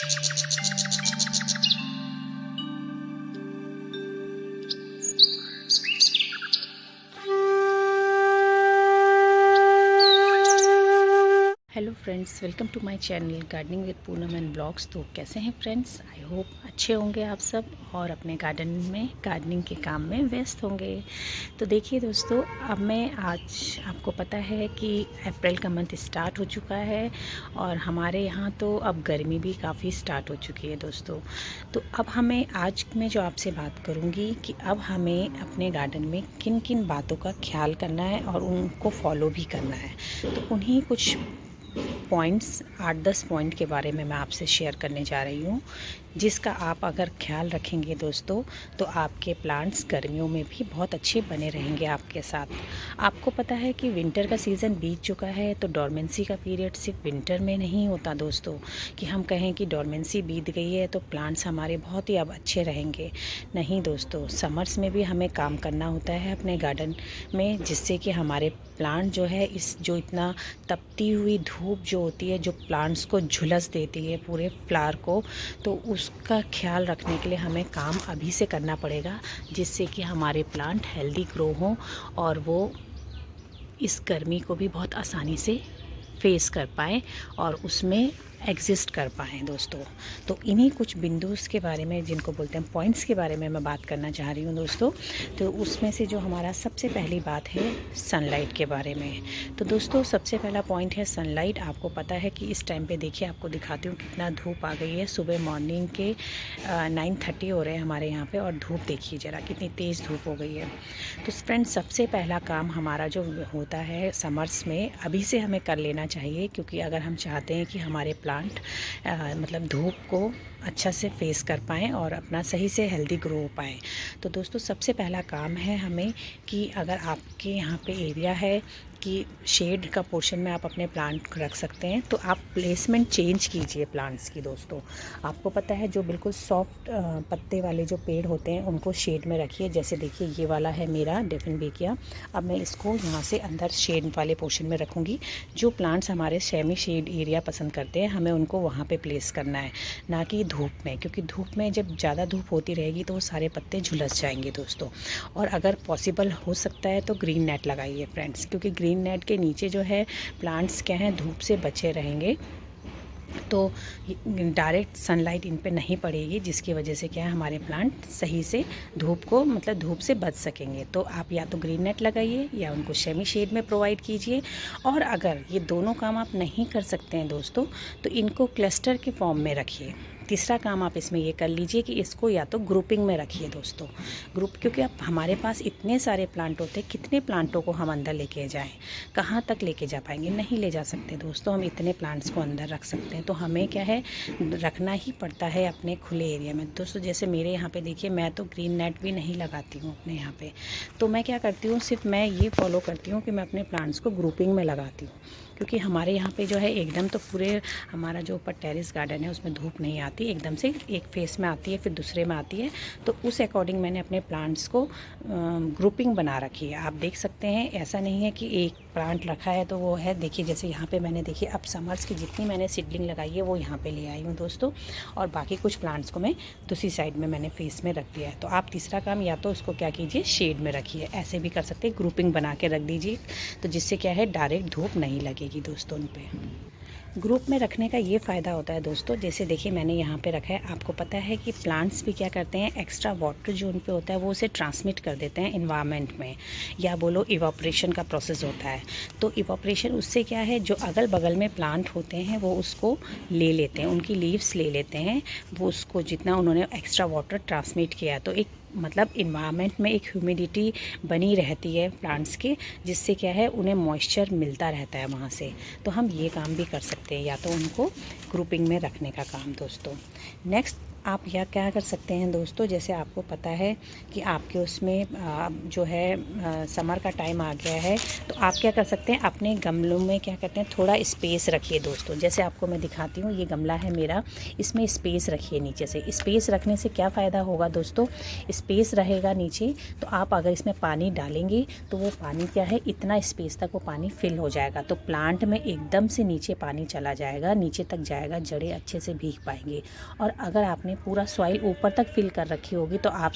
Hello friends, welcome to my channel gardening with Poonam and blogs. तो कैसे हैं friends? I hope अच्छे होंगे आप सब और अपने गार्डन में गार्डनिंग के काम में व्यस्त होंगे। तो देखिए दोस्तों, अब मैं आज आपको पता है कि अप्रैल का मंथ स्टार्ट हो चुका है और हमारे यहाँ तो अब गर्मी भी काफ़ी स्टार्ट हो चुकी है दोस्तों। तो अब हमें आज मैं जो आपसे बात करूँगी कि अब हमें अपने गार्डन में किन किन बातों का ख्याल करना है और उनको फॉलो भी करना है। तो उन्हीं कुछ पॉइंट्स 8-10 पॉइंट के बारे में मैं आपसे शेयर करने जा रही हूँ, जिसका आप अगर ख्याल रखेंगे दोस्तों तो आपके प्लांट्स गर्मियों में भी बहुत अच्छे बने रहेंगे आपके साथ। आपको पता है कि विंटर का सीज़न बीत चुका है, तो डोरमेंसी का पीरियड सिर्फ विंटर में नहीं होता दोस्तों, कि हम कहें कि डोरमेंसी बीत गई है तो प्लांट्स हमारे बहुत ही अब अच्छे रहेंगे। नहीं दोस्तों, समर्स में भी हमें काम करना होता है अपने गार्डन में, जिससे कि हमारे प्लांट जो है इस जो इतना तपती हुई धूप जो होती है, जो प्लांट्स को झुलस देती है पूरे फ्लावर को, तो उसका ख्याल रखने के लिए हमें काम अभी से करना पड़ेगा, जिससे कि हमारे प्लांट हेल्दी ग्रो हों और वो इस गर्मी को भी बहुत आसानी से फेस कर पाएँ और उसमें एग्जिस्ट कर पाएँ दोस्तों। तो इन्हीं कुछ बिंदुस के बारे में, जिनको बोलते हैं पॉइंट्स के बारे में मैं बात करना चाह रही हूँ दोस्तों। तो उसमें से जो हमारा सबसे पहली बात है सनलाइट के बारे में। तो दोस्तों सबसे पहला पॉइंट है सनलाइट। आपको पता है कि इस टाइम पे देखिए, आपको दिखाती हूँ कितना धूप आ गई है। सुबह मॉर्निंग के 9:30 हो रहे हैं हमारे यहाँ पे और धूप देखिए ज़रा कितनी तेज़ धूप हो गई है। तो फ्रेंड्स, सबसे पहला काम हमारा जो होता है समर्स में अभी से हमें कर लेना चाहिए, क्योंकि अगर हम चाहते हैं कि हमारे प्लांट मतलब धूप को अच्छा से फेस कर पाएँ और अपना सही से हेल्दी ग्रो हो पाएँ, तो दोस्तों सबसे पहला काम है हमें कि अगर आपके यहाँ पे एरिया है कि शेड का पोर्शन में आप अपने प्लांट रख सकते हैं, तो आप प्लेसमेंट चेंज कीजिए प्लांट्स की दोस्तों। आपको पता है जो बिल्कुल सॉफ्ट पत्ते वाले जो पेड़ होते हैं उनको शेड में रखिए। जैसे देखिए ये वाला है मेरा डेफिनबेकिया, अब मैं इसको यहाँ से अंदर शेड वाले पोर्शन में रखूँगी। जो प्लांट्स हमारे सेमी शेड एरिया पसंद करते हैं, हमें उनको वहाँ पे प्लेस करना है, ना कि धूप में, क्योंकि धूप में जब ज़्यादा धूप होती रहेगी तो वो सारे पत्ते झुलस जाएंगे दोस्तों। और अगर पॉसिबल हो सकता है तो ग्रीन नेट लगाइए फ्रेंड्स, क्योंकि ग्रीन नेट के नीचे जो है प्लांट्स क्या हैं, धूप से बचे रहेंगे, तो डायरेक्ट सनलाइट इन पे नहीं पड़ेगी, जिसकी वजह से क्या है हमारे प्लांट सही से धूप को मतलब धूप से बच सकेंगे। तो आप या तो ग्रीन नेट लगाइए या उनको सेमी शेड में प्रोवाइड कीजिए। और अगर ये दोनों काम आप नहीं कर सकते हैं दोस्तों, तो इनको क्लस्टर के फॉर्म में रखिए। तीसरा काम आप इसमें ये कर लीजिए कि इसको या तो ग्रुपिंग में रखिए दोस्तों। ग्रुप, क्योंकि अब हमारे पास इतने सारे प्लांट होते हैं, कितने प्लांटों को हम अंदर लेके जाएं, कहाँ तक लेके जा पाएंगे? नहीं ले जा सकते दोस्तों। हम इतने प्लांट्स को अंदर रख सकते हैं, तो हमें क्या है रखना ही पड़ता है अपने खुले एरिया में दोस्तों। जैसे मेरे यहाँ पे देखिए, मैं तो ग्रीन नेट भी नहीं लगाती हूँ अपने यहाँ पे। तो मैं क्या करती हूँ, सिर्फ मैं ये फॉलो करती हूँ कि मैं अपने प्लांट्स को ग्रुपिंग में लगाती हूँ, क्योंकि हमारे यहाँ पे जो है एकदम तो पूरे हमारा जो ऊपर टेरेस गार्डन है उसमें धूप नहीं आती, एकदम से एक फेस में आती है फिर दूसरे में आती है। तो उस अकॉर्डिंग मैंने अपने प्लांट्स को ग्रुपिंग बना रखी है। आप देख सकते हैं, ऐसा नहीं है कि एक प्लांट रखा है तो वो है। देखिए जैसे यहाँ पे मैंने देखिए अब समर्स की जितनी मैंने सीडलिंग लगाई है वो यहाँ पे ले आई हूँ दोस्तों, और बाकी कुछ प्लांट्स को मैं दूसरी साइड में मैंने फेस में रख दिया है। तो आप तीसरा काम या तो उसको क्या कीजिए, शेड में रखिए, ऐसे भी कर सकते हैं, ग्रुपिंग बना के रख दीजिए, तो जिससे क्या है डायरेक्ट धूप नहीं लगेगी दोस्तों उन पे। ग्रुप में रखने का ये फ़ायदा होता है दोस्तों, जैसे देखिए मैंने यहाँ पे रखा है, आपको पता है कि प्लांट्स भी क्या करते हैं, एक्स्ट्रा वाटर जो उन पे होता है वो उसे ट्रांसमिट कर देते हैं इन्वायरमेंट में, या बोलो इवापोरेशन का प्रोसेस होता है। तो इवापोरेशन उससे क्या है, जो अगल बगल में प्लांट होते हैं वो उसको ले लेते हैं, उनकी लीव्स ले लेते हैं, वो उसको जितना उन्होंने एक्स्ट्रा वाटर ट्रांसमिट किया है, तो एक मतलब इन्वायरमेंट में एक ह्यूमिडिटी बनी रहती है प्लांट्स के, जिससे क्या है उन्हें मॉइस्चर मिलता रहता है वहाँ से। तो हम ये काम भी कर सकते हैं, या तो उनको ग्रुपिंग में रखने का काम दोस्तों। नेक्स्ट आप यह क्या कर सकते हैं दोस्तों, जैसे आपको पता है कि आपके उसमें जो है समर का टाइम आ गया है, तो आप क्या कर सकते हैं, अपने गमलों में क्या करते हैं, थोड़ा स्पेस रखिए दोस्तों। जैसे आपको मैं दिखाती हूँ, ये गमला है मेरा, इसमें स्पेस रखिए नीचे से। स्पेस रखने से क्या फ़ायदा होगा दोस्तों, स्पेस रहेगा नीचे, तो आप अगर इसमें पानी डालेंगे तो वो पानी क्या है, इतना स्पेस तक वो पानी फिल हो जाएगा, तो प्लांट में एकदम से नीचे पानी चला जाएगा, नीचे तक जाएगा, जड़ें अच्छे से भीग पाएंगे। और अगर आपने पूरा सॉइल ऊपर तक फिल कर रखी होगी तो आप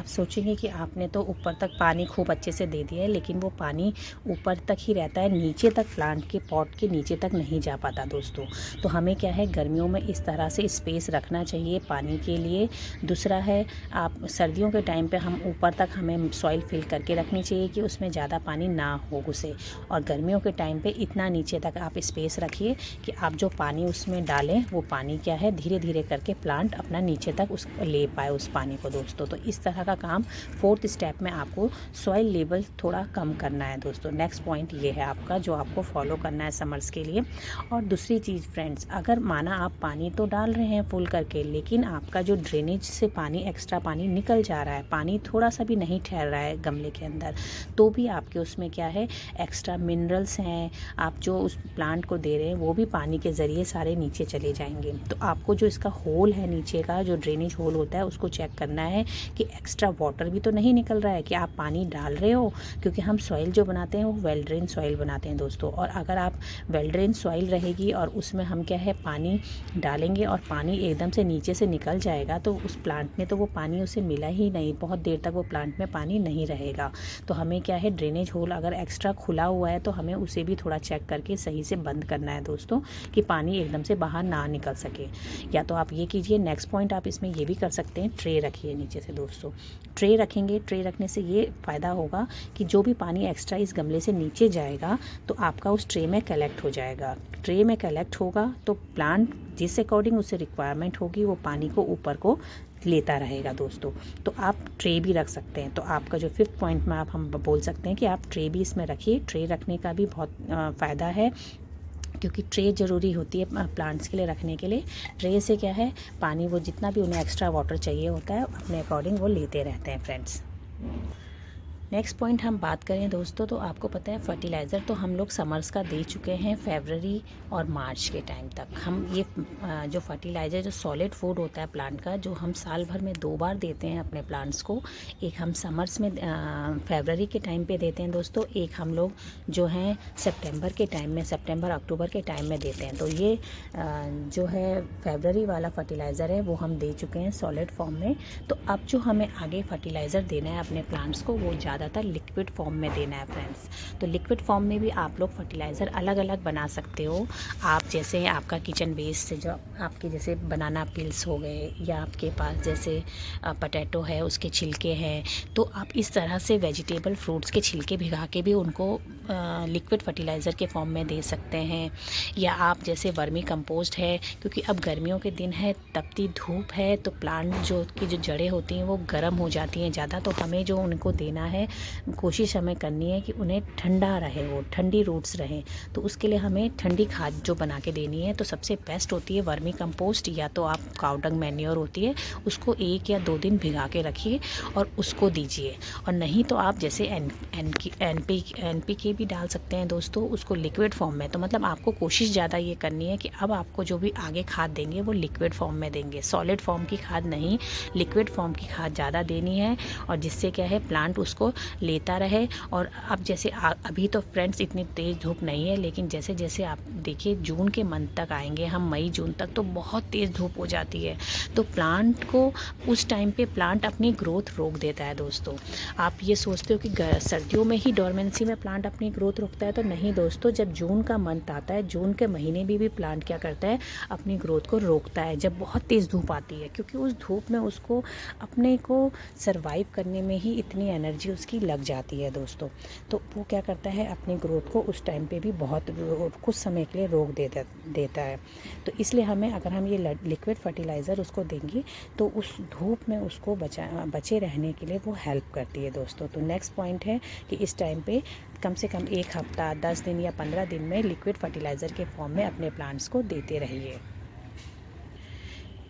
सोचेंगे कि आपने तो ऊपर तक पानी खूब अच्छे से दे दिया है, लेकिन वो पानी ऊपर तक ही रहता है, नीचे तक प्लांट के पॉट के नीचे तक नहीं जा पाता दोस्तों। तो हमें क्या है, गर्मियों में इस तरह से स्पेस रखना चाहिए पानी के लिए। दूसरा है, आप सर्दियों के टाइम पे हम ऊपर तक हमें सॉइल फिल करके रखनी चाहिए कि उसमें ज़्यादा पानी ना हो घुसे, और गर्मियों के टाइम पे इतना नीचे तक आप स्पेस रखिए कि आप जो पानी उसमें डालें वो पानी क्या है, धीरे धीरे करके प्लांट अपना नीचे तक उस ले पाए उस पानी को दोस्तों। तो इस तरह का काम 4th स्टेप में आपको सॉइल लेवल थोड़ा कम करना है दोस्तों। नेक्स्ट पॉइंट ये है आपका, जो आपको फॉलो करना है समर्स के लिए। और दूसरी चीज़ फ्रेंड्स, अगर माना आप पानी तो डाल रहे हैं फुल करके, लेकिन आपका जो ड्रेनेज से पानी, एक्स्ट्रा पानी निकल जा रहा है, पानी थोड़ा सा भी नहीं ठहर रहा है गमले के अंदर, तो भी आपके उसमें क्या है, एक्स्ट्रा मिनरल्स हैं, आप जो उस प्लांट को दे रहे हैं वो भी पानी के ज़रिए सारे नीचे चले जाएंगे। तो आपको जो इसका होल है, नीचे का जो ड्रेनेज होल होता है, उसको चेक करना है कि एक्स्ट्रा वाटर भी तो नहीं निकल रहा है, कि आप पानी डाल रहे हो, क्योंकि हम सॉइल जो बनाते हैं वो वेल ड्रेन सॉइल बनाते हैं दोस्तों। और अगर आप वेल ड्रेन सॉइल रहेगी और उसमें हम क्या है, पानी डालेंगे और पानी एकदम से नीचे से निकल जाएगा, तो उस प्लांट में तो वो पानी उसे मिला ही नहीं, बहुत देर तक वो प्लांट में पानी नहीं रहेगा। तो हमें क्या है, ड्रेनेज होल अगर एक्स्ट्रा खुला हुआ है तो हमें उसे भी थोड़ा चेक करके सही से बंद करना है दोस्तों, कि पानी एकदम से बाहर ना निकल सके। या तो आप ये कीजिए। नेक्स्ट पॉइंट आप इसमें ये भी कर सकते हैं, ट्रे रखिए नीचे से दोस्तों। ट्रे रखेंगे, ट्रे रखने से ये फ़ायदा होगा कि जो भी पानी एक्स्ट्रा इस गमले से नीचे जाएगा तो आपका उस ट्रे में कलेक्ट हो जाएगा। ट्रे में कलेक्ट होगा तो प्लांट जिस अकॉर्डिंग उसे रिक्वायरमेंट होगी वो पानी को ऊपर को लेता रहेगा दोस्तों। तो आप ट्रे भी रख सकते हैं। तो आपका जो 5th पॉइंट में हम बोल सकते हैं कि आप ट्रे भी इसमें रखिए। ट्रे रखने का भी बहुत फ़ायदा है, क्योंकि ट्रे ज़रूरी होती है प्लांट्स के लिए रखने के लिए। ट्रे से क्या है, पानी वो जितना भी उन्हें एक्स्ट्रा वाटर चाहिए होता है अपने अकॉर्डिंग वो लेते रहते हैं फ्रेंड्स। नेक्स्ट पॉइंट हम बात करें दोस्तों, तो आपको पता है फर्टिलाइज़र तो हम लोग समर्स का दे चुके हैं, फरवरी और मार्च के टाइम तक। हम ये जो फर्टिलाइज़र, जो सॉलिड फूड होता है प्लांट का, जो हम साल भर में 2 बार देते हैं अपने प्लांट्स को, एक हम समर्स में फरवरी के टाइम पे देते हैं दोस्तों, एक हम लोग जो हैं सितंबर के टाइम में, सितंबर अक्टूबर के टाइम में देते हैं। तो ये जो है फरवरी वाला फर्टिलाइज़र है वो हम दे चुके हैं सॉलिड फॉर्म में। तो अब जो हमें आगे फर्टिलाइज़र देना है अपने प्लांट्स को, वो ज़्यादातर लिक्विड फॉर्म में देना है फ्रेंड्स। तो लिक्विड फॉर्म में भी आप लोग फर्टिलाइज़र अलग अलग बना सकते हो। आप जैसे आपका किचन वेस्ट से, जो आपके जैसे बनाना पिल्स हो गए, या आपके पास जैसे पटेटो है उसके छिलके हैं, तो आप इस तरह से वेजिटेबल फ्रूट्स के छिलके भिगा के भी उनको लिक्विड फर्टिलाइज़र के फॉर्म में दे सकते हैं। या आप जैसे वर्मी कंपोस्ट है, क्योंकि अब गर्मियों के दिन है, तपती धूप है, तो प्लांट जो की जो जड़ें होती हैं वो गर्म हो जाती हैं ज़्यादा, तो हमें जो उनको देना है, कोशिश हमें करनी है कि उन्हें ठंडा रहे, वो ठंडी रूट्स रहें। तो उसके लिए हमें ठंडी खाद जो बना के देनी है, तो सबसे बेस्ट होती है वर्मी कंपोस्ट, या तो आप काउ डंग मैन्योर होती है, उसको 1 या 2 दिन भिगा के रखिए और उसको दीजिए। और नहीं तो आप जैसे NPK भी डाल सकते हैं दोस्तों, उसको लिक्विड फॉर्म में। तो मतलब आपको कोशिश ज़्यादा ये करनी है कि अब आपको जो भी आगे खाद देंगे वो लिक्विड फॉर्म में देंगे, सॉलिड फॉर्म की खाद नहीं, लिक्विड फॉर्म की खाद ज़्यादा देनी है। और जिससे क्या है, प्लांट उसको लेता रहे। और अब जैसे अभी तो फ्रेंड्स इतनी तेज़ धूप नहीं है, लेकिन जैसे जैसे आप देखिए जून के मंथ तक आएंगे हम, मई जून तक, तो बहुत तेज़ धूप हो जाती है। तो प्लांट को उस टाइम पे प्लांट अपनी ग्रोथ रोक देता है दोस्तों। आप ये सोचते हो कि सर्दियों में ही डोरमेंसी में प्लांट अपनी ग्रोथ रोकता है, तो नहीं दोस्तों, जब जून का मंथ आता है, जून के महीने में भी प्लांट क्या करता है, अपनी ग्रोथ को रोकता है, जब बहुत तेज़ धूप आती है। क्योंकि उस धूप में उसको अपने को सर्वाइव करने में ही इतनी एनर्जी उसकी लग जाती है दोस्तों। तो वो क्या करता है, अपनी ग्रोथ को उस टाइम पे भी बहुत कुछ समय के लिए रोक देता है। तो इसलिए हमें, अगर हम ये लिक्विड फर्टिलाइज़र उसको देंगे, तो उस धूप में उसको बचे रहने के लिए वो हेल्प करती है दोस्तों। तो नेक्स्ट पॉइंट है कि इस टाइम पे कम से कम 1 हफ्ता, 10 दिन या 15 दिन में लिक्विड फर्टिलाइज़र के फॉर्म में अपने प्लांट्स को देते रहिए।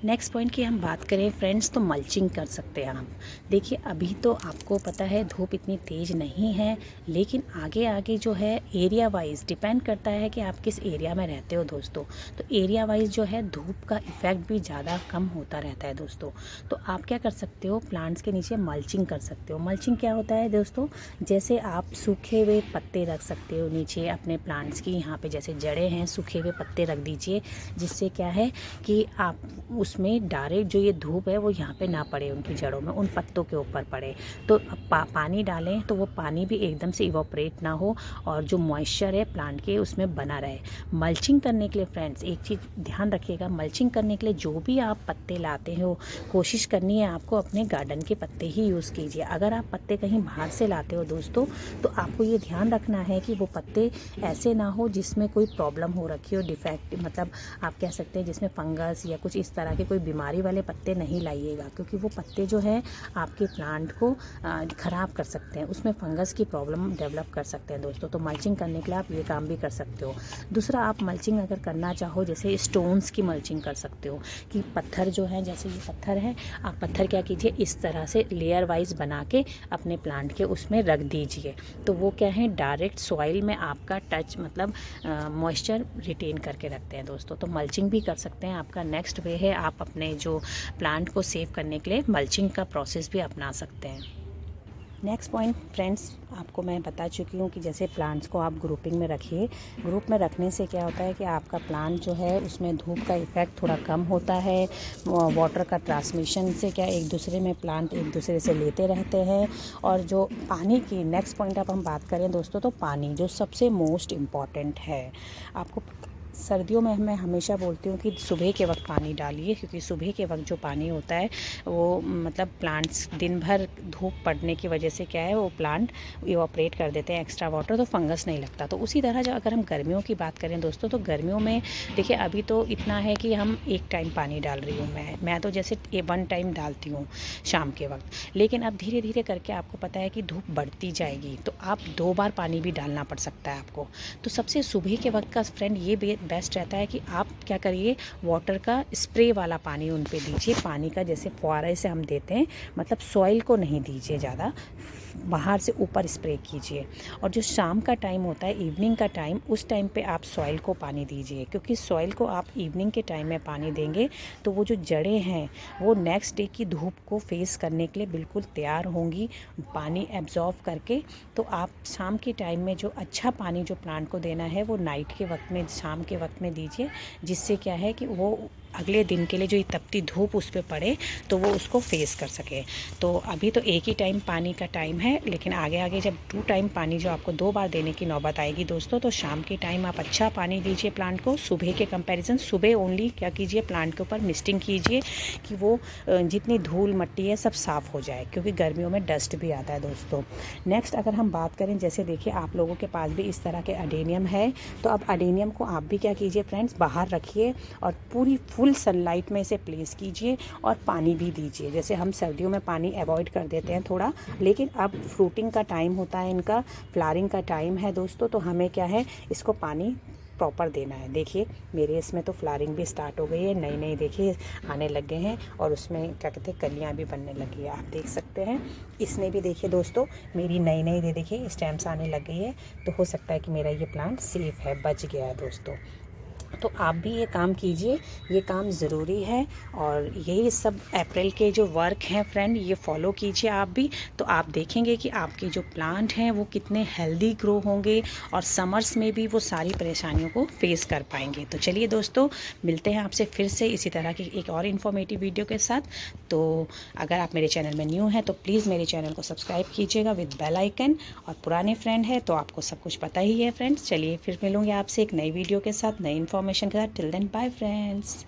नेक्स्ट पॉइंट की हम बात करें फ्रेंड्स, तो मल्चिंग कर सकते हैं आप। देखिए अभी तो आपको पता है धूप इतनी तेज़ नहीं है, लेकिन आगे आगे जो है एरिया वाइज डिपेंड करता है कि आप किस एरिया में रहते हो दोस्तों। तो एरिया वाइज जो है धूप का इफ़ेक्ट भी ज़्यादा कम होता रहता है दोस्तों। तो आप क्या कर सकते हो, प्लांट्स के नीचे मल्चिंग कर सकते हो। मल्चिंग क्या होता है दोस्तों, जैसे आप सूखे हुए पत्ते रख सकते हो नीचे अपने प्लांट्स की, यहाँ पे जैसे जड़ें हैं, सूखे हुए पत्ते रख दीजिए, जिससे क्या है कि आप उसमें डायरेक्ट जो ये धूप है वो यहाँ पे ना पड़े, उनकी जड़ों में, उन पत्तों के ऊपर पड़े। तो पानी डालें तो वो पानी भी एकदम से इवोपरेट ना हो और जो मॉइस्चर है प्लांट के उसमें बना रहे। मल्चिंग करने के लिए फ्रेंड्स एक चीज़ ध्यान रखिएगा, मल्चिंग करने के लिए जो भी आप पत्ते लाते हो, कोशिश करनी है आपको अपने गार्डन के पत्ते ही यूज़ कीजिए। अगर आप पत्ते कहीं बाहर से लाते हो दोस्तों, तो आपको ये ध्यान रखना है कि वो पत्ते ऐसे ना हो जिसमें कोई प्रॉब्लम हो रखी हो, डिफेक्ट मतलब आप कह सकते हैं जिसमें फंगस या कुछ इस तरह के कोई बीमारी वाले पत्ते नहीं लाइएगा, क्योंकि वो पत्ते जो है आपके प्लांट को ख़राब कर सकते हैं, उसमें फंगस की प्रॉब्लम डेवलप कर सकते हैं दोस्तों। तो मल्चिंग करने के लिए आप ये काम भी कर सकते हो। दूसरा, आप मल्चिंग अगर करना चाहो जैसे स्टोन्स की मल्चिंग कर सकते हो, कि पत्थर जो है, जैसे ये पत्थर है, आप पत्थर क्या कीजिए इस तरह से लेयर वाइज बना के अपने प्लांट के उसमें रख दीजिए। तो वो क्या है, डायरेक्ट सॉइल में आपका टच मतलब मॉइस्चर रिटेन करके रखते हैं दोस्तों। तो मल्चिंग भी कर सकते हैं। आपका नेक्स्ट वे है, आप अपने जो प्लांट को सेव करने के लिए मल्चिंग का प्रोसेस भी अपना सकते हैं। नेक्स्ट पॉइंट फ्रेंड्स, आपको मैं बता चुकी हूँ कि जैसे प्लांट्स को आप ग्रुपिंग में रखिए। ग्रुप में रखने से क्या होता है कि आपका प्लांट जो है उसमें धूप का इफ़ेक्ट थोड़ा कम होता है, वाटर का ट्रांसमिशन से क्या एक दूसरे में प्लांट एक दूसरे से लेते रहते हैं। और जो पानी की नेक्स्ट पॉइंट अब हम बात करें दोस्तों, तो पानी जो सबसे मोस्ट इम्पॉर्टेंट है। आपको सर्दियों में मैं हमेशा बोलती हूँ कि सुबह के वक्त पानी डालिए, क्योंकि सुबह के वक्त जो पानी होता है वो मतलब प्लांट्स दिन भर धूप पड़ने की वजह से क्या है वो प्लांट इवोपरेट कर देते हैं एक्स्ट्रा वाटर, तो फंगस नहीं लगता। तो उसी तरह जो अगर हम गर्मियों की बात करें दोस्तों, तो गर्मियों में देखिए अभी तो इतना है कि हम एक टाइम पानी डाल रही हूँ मैं तो जैसे 1 टाइम डालती हूँ शाम के वक्त, लेकिन अब धीरे धीरे करके आपको पता है कि धूप बढ़ती जाएगी, तो आप 2 बार पानी भी डालना पड़ सकता है आपको। तो सबसे सुबह के वक्त का फ्रेंड ये बेस्ट रहता है कि आप क्या करिए, वाटर का स्प्रे वाला पानी उन पे दीजिए, पानी का जैसे फुहारे से हम देते हैं, मतलब सॉइल को नहीं दीजिए ज़्यादा, बाहर से ऊपर स्प्रे कीजिए। और जो शाम का टाइम होता है, इवनिंग का टाइम, उस टाइम पे आप सॉइल को पानी दीजिए, क्योंकि सॉइल को आप इवनिंग के टाइम में पानी देंगे तो वो जो जड़ें हैं वो नेक्स्ट डे की धूप को फेस करने के लिए बिल्कुल तैयार होंगी पानी एब्जॉर्व करके। तो आप शाम के टाइम में जो अच्छा पानी जो प्लांट को देना है वो नाइट के वक्त में, शाम के वक्त में दीजिए, जिससे क्या है कि वो अगले दिन के लिए जो ये तपती धूप उस पर पड़े तो वो उसको फेस कर सके। तो अभी तो एक ही टाइम पानी का टाइम है, लेकिन आगे आगे जब 2 टाइम पानी जो आपको 2 बार देने की नौबत आएगी दोस्तों, तो शाम के टाइम आप अच्छा पानी दीजिए प्लांट को। सुबह के कंपैरिजन सुबह ओनली क्या कीजिए, प्लांट के ऊपर मिस्टिंग कीजिए कि वो जितनी धूल मट्टी है सब साफ़ हो जाए, क्योंकि गर्मियों में डस्ट भी आता है दोस्तों। नेक्स्ट अगर हम बात करें, जैसे देखिए आप लोगों के पास भी इस तरह के अडेनियम है, तो अब अडेनियम को आप भी क्या कीजिए फ्रेंड्स, बाहर रखिए और पूरी फुल सनलाइट में इसे प्लेस कीजिए और पानी भी दीजिए। जैसे हम सर्दियों में पानी अवॉइड कर देते हैं थोड़ा, लेकिन अब फ्रूटिंग का टाइम होता है, इनका फ्लावरिंग का टाइम है दोस्तों, तो हमें क्या है इसको पानी प्रॉपर देना है। देखिए मेरे इसमें तो फ्लावरिंग भी स्टार्ट हो गई है, नई नई देखिए आने लग गए हैं, और उसमें क्या कहते हैं कलियाँ भी बनने लगी है, आप देख सकते हैं। इसमें भी देखिए दोस्तों मेरी नई नई देखिए स्टेम्स आने लग गई है, तो हो सकता है कि मेरा ये प्लांट सेफ है, बच गया है दोस्तों। तो आप भी ये काम कीजिए, ये काम ज़रूरी है। और यही सब अप्रैल के जो वर्क हैं फ्रेंड, ये फॉलो कीजिए आप भी, तो आप देखेंगे कि आपके जो प्लांट हैं वो कितने हेल्दी ग्रो होंगे और समर्स में भी वो सारी परेशानियों को फेस कर पाएंगे। तो चलिए दोस्तों, मिलते हैं आपसे फिर से इसी तरह की एक और इन्फॉर्मेटिव वीडियो के साथ। तो अगर आप मेरे चैनल में न्यू हैं तो प्लीज़ मेरे चैनल को सब्सक्राइब कीजिएगा विद बेल आइकन, और पुराने फ्रेंड है तो आपको सब कुछ पता ही है फ्रेंड्स। चलिए फिर मिलूँगी आपसे एक नई वीडियो के साथ, नई इन्फॉर्मेशन के साथ। Till then bye friends.